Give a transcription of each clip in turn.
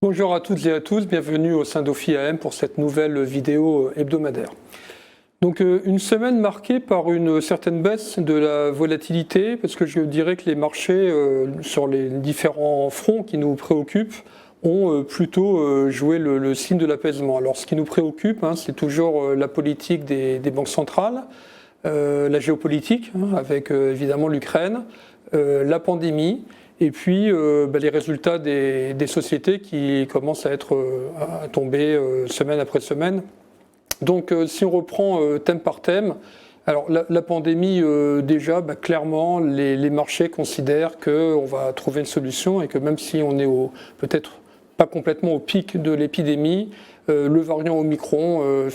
Bonjour à toutes et à tous, bienvenue au sein d'Ophi AM pour cette nouvelle vidéo hebdomadaire. Donc une semaine marquée par une certaine baisse de la volatilité, parce que je dirais que les marchés sur les différents fronts qui nous préoccupent ont plutôt joué le signe de l'apaisement. Alors ce qui nous préoccupe, c'est toujours la politique des banques centrales, la géopolitique, avec évidemment l'Ukraine, la pandémie, et puis les résultats des sociétés qui commencent à tomber semaine après semaine. Donc si on reprend thème par thème, alors la pandémie déjà, clairement les marchés considèrent qu'on va trouver une solution et que même si on est peut-être pas complètement au pic de l'épidémie, le variant Omicron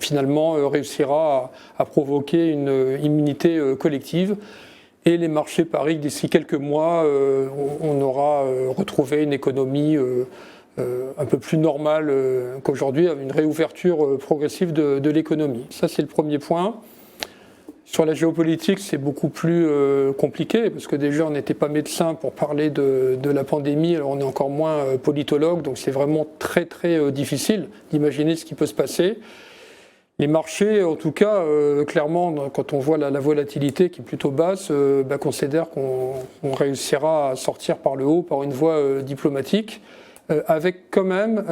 finalement réussira à provoquer une immunité collective. Et les marchés parient que d'ici quelques mois, on aura retrouvé une économie un peu plus normale qu'aujourd'hui, avec une réouverture progressive de l'économie. Ça, c'est le premier point. Sur la géopolitique, c'est beaucoup plus compliqué, parce que déjà, on n'était pas médecin pour parler de la pandémie, alors on est encore moins politologue, donc c'est vraiment très très difficile d'imaginer ce qui peut se passer. Les marchés, en tout cas, clairement, quand on voit la volatilité qui est plutôt basse, considèrent qu'on réussira à sortir par le haut, par une voie diplomatique, avec quand même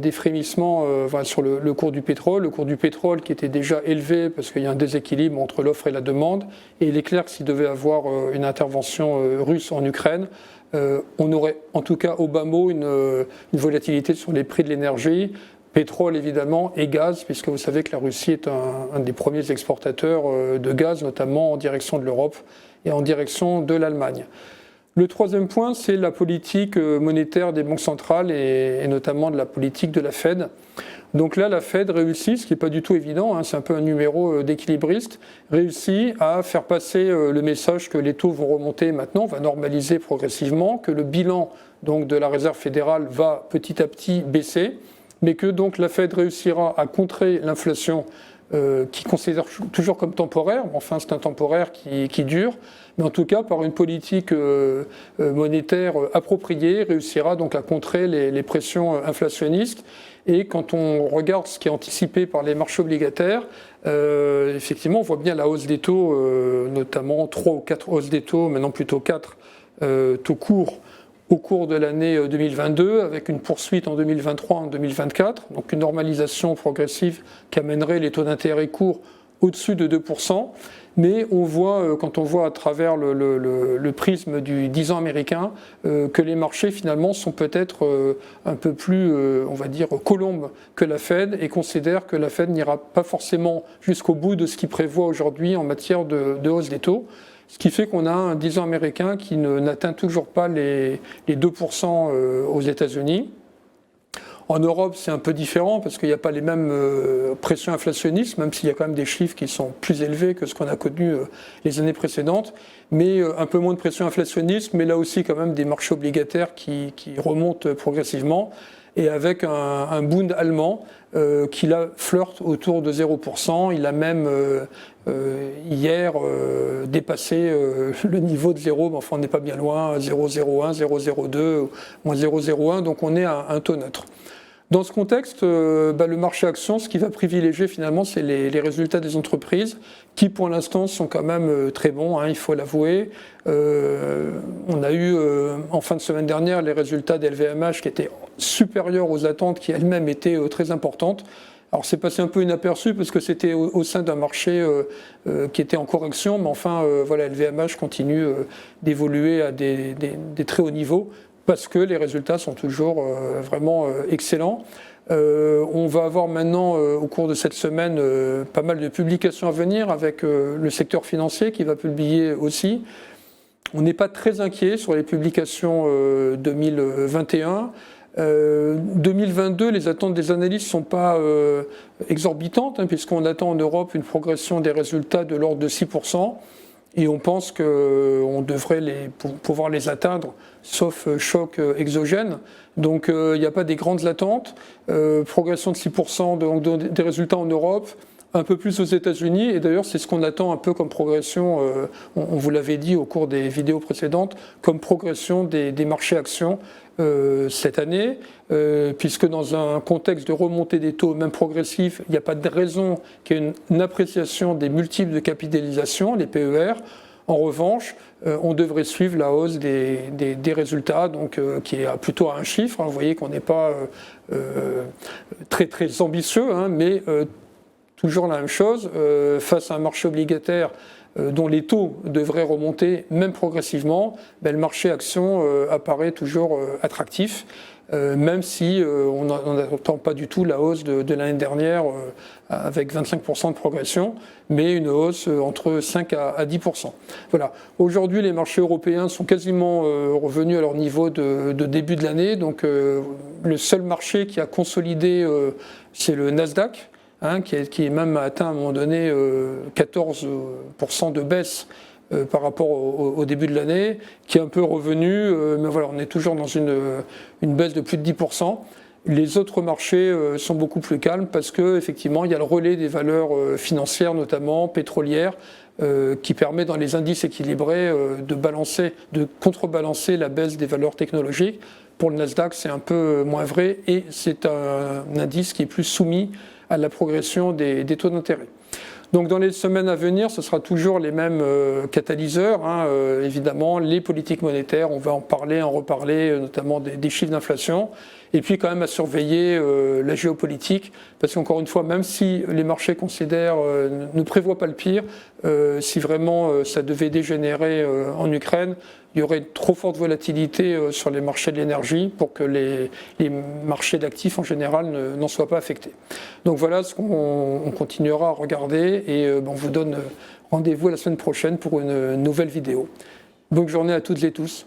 des frémissements sur le cours du pétrole. Le cours du pétrole qui était déjà élevé parce qu'il y a un déséquilibre entre l'offre et la demande. Et il est clair que s'il devait y avoir une intervention russe en Ukraine, on aurait en tout cas au bas mot une volatilité sur les prix de l'énergie. Pétrole évidemment et gaz, puisque vous savez que la Russie est un des premiers exportateurs de gaz, notamment en direction de l'Europe et en direction de l'Allemagne. Le troisième point, c'est la politique monétaire des banques centrales et notamment de la politique de la Fed. Donc là, la Fed réussit, ce qui n'est pas du tout évident, c'est un peu un numéro d'équilibriste, réussit à faire passer le message que les taux vont remonter maintenant, va normaliser progressivement, que le bilan donc, de la Réserve fédérale va petit à petit baisser, mais que donc la Fed réussira à contrer l'inflation qui considère toujours comme temporaire, enfin c'est un temporaire qui dure, mais en tout cas par une politique monétaire appropriée, réussira donc à contrer les pressions inflationnistes. Et quand on regarde ce qui est anticipé par les marchés obligataires, effectivement on voit bien la hausse des taux, notamment 3 ou 4 hausses des taux, maintenant plutôt 4 taux courts, au cours de l'année 2022, avec une poursuite en 2023, en 2024, donc une normalisation progressive qui amènerait les taux d'intérêt courts au-dessus de 2%. Mais on voit, quand on voit à travers le prisme du 10 ans américain, que les marchés finalement sont peut-être un peu plus, on va dire, colombes que la Fed et considèrent que la Fed n'ira pas forcément jusqu'au bout de ce qu'il prévoit aujourd'hui en matière de hausse des taux. Ce qui fait qu'on a un 10 ans américain qui n'atteint toujours pas les 2% aux États-Unis. En Europe, c'est un peu différent parce qu'il n'y a pas les mêmes pressions inflationnistes, même s'il y a quand même des chiffres qui sont plus élevés que ce qu'on a connu les années précédentes, mais un peu moins de pression inflationniste, mais là aussi quand même des marchés obligataires qui remontent progressivement, et avec un Bund allemand qui là flirte autour de 0%. Il a même hier dépassé le niveau de 0, mais enfin on n'est pas bien loin, 0,01, 0,02, moins 0,01, donc on est à un taux neutre. Dans ce contexte, le marché action, ce qui va privilégier finalement, c'est les résultats des entreprises qui pour l'instant sont quand même très bons, il faut l'avouer. On a eu en fin de semaine dernière les résultats d'LVMH qui étaient supérieurs aux attentes, qui elles-mêmes étaient très importantes. Alors c'est passé un peu inaperçu parce que c'était au sein d'un marché qui était en correction, mais enfin LVMH continue d'évoluer à des très hauts niveaux, parce que les résultats sont toujours vraiment excellents. On va avoir maintenant, au cours de cette semaine, pas mal de publications à venir avec le secteur financier qui va publier aussi. On n'est pas très inquiet sur les publications 2021. 2022, les attentes des analystes ne sont pas exorbitantes, puisqu'on attend en Europe une progression des résultats de l'ordre de 6%. Et on pense qu'on devrait pouvoir les atteindre, sauf choc exogène. Donc il n'y a pas des grandes attentes. Progression de 6% des résultats en Europe. un peu plus aux États-Unis, et d'ailleurs c'est ce qu'on attend un peu comme progression, on vous l'avait dit au cours des vidéos précédentes, comme progression des marchés actions cette année, puisque dans un contexte de remontée des taux, même progressif, il n'y a pas de raison qu'il y ait une appréciation des multiples de capitalisation, les PER. En revanche, on devrait suivre la hausse des résultats, donc, qui est plutôt à un chiffre. Vous voyez qu'on n'est pas très, très ambitieux, hein, mais toujours la même chose, face à un marché obligataire dont les taux devraient remonter même progressivement, ben, le marché action apparaît toujours attractif, même si on n'attend pas du tout la hausse de l'année dernière avec 25% de progression, mais une hausse entre 5 à 10%. Voilà. Aujourd'hui, les marchés européens sont quasiment revenus à leur niveau de début de l'année, donc le seul marché qui a consolidé, c'est le Nasdaq, hein, qui est même atteint à un moment donné 14% de baisse par rapport au début de l'année, qui est un peu revenu, mais voilà, on est toujours dans une baisse de plus de 10%. Les autres marchés sont beaucoup plus calmes parce qu'effectivement, il y a le relais des valeurs financières, notamment pétrolières, qui permet dans les indices équilibrés de contrebalancer la baisse des valeurs technologiques. Pour le Nasdaq, c'est un peu moins vrai et c'est un indice qui est plus soumis à la progression des taux d'intérêt. Donc dans les semaines à venir, ce sera toujours les mêmes catalyseurs, hein, évidemment, les politiques monétaires, on va en parler, en reparler, notamment des chiffres d'inflation, et puis quand même à surveiller la géopolitique, parce qu'encore une fois, même si les marchés considèrent, ne prévoient pas le pire, si vraiment ça devait dégénérer en Ukraine, il y aurait une trop forte volatilité sur les marchés de l'énergie pour que les marchés d'actifs en général n'en soient pas affectés. Donc voilà ce qu'on continuera à regarder et on vous donne rendez-vous la semaine prochaine pour une nouvelle vidéo. Bonne journée à toutes et tous.